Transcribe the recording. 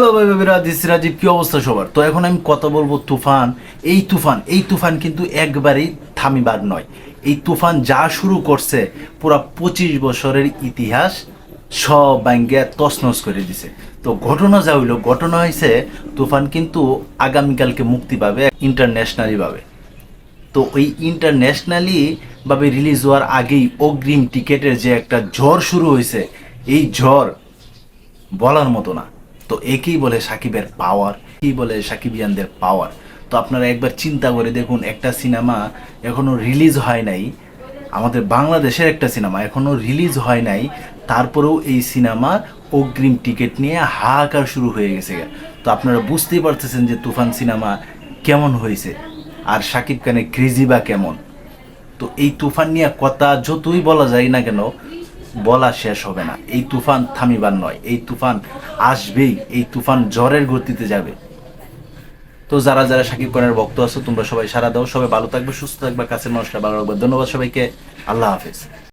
Hello ভাই ভাবিরা, this Rajib. কি অবস্থা সবার? তো এখন আমি কথা বলবো তুফান। এই তুফান কিন্তু একবারেই থামিবার নয়। এই তুফান যা শুরু করছে, পুরা 25 বছরের ইতিহাস সব ব্যাঙ্গে তছনছ করে দিছে। তো ঘটনা যা হইলো, ঘটনা হয়েছে তুফান কিন্তু আগামীকালকে মুক্তি পাবে ইন্টারন্যাশনালি ভাবে। তো ওই ইন্টারন্যাশনালি ভাবে রিলিজ হওয়ার আগেই অগ্রিম টিকেটের যে একটা ঝড় শুরু হয়েছে, এই ঝড় বলার মতো না। তো একেই বলে সাকিবের পাওয়ার, কি বলে সাকিবিয়ানদের পাওয়ার। তো আপনারা একবার চিন্তা করে দেখুন, একটা সিনেমা এখনো রিলিজ হয় নাই, আমাদের বাংলাদেশের একটা সিনেমা এখনো রিলিজ হয় নাই, তারপরেও এই সিনেমার অগ্রিম টিকিট নিয়ে হাহাকার শুরু হয়ে গেছে। তো আপনারা বুঝতেই পারতেছেন যে তুফান সিনেমা কেমন হয়েছে, আর সাকিব খানের ক্রেজি বা কেমন। তো এই তুফান নিয়ে কথা যতই বলা যায় না কেন, বলা শেষ হবে না। এই তুফান থামিবার নয়, এই তুফান আসবেই, এই তুফান ঝড়ের গতিতে যাবে। তো যারা যারা সাকিব খানের ভক্ত আছো, তোমরা সবাই সারা দাও। সবাই ভালো থাকবে, সুস্থ থাকবে, কাছের মানুষরা ভালো রাখবে। ধন্যবাদ সবাইকে। আল্লাহ হাফেজ।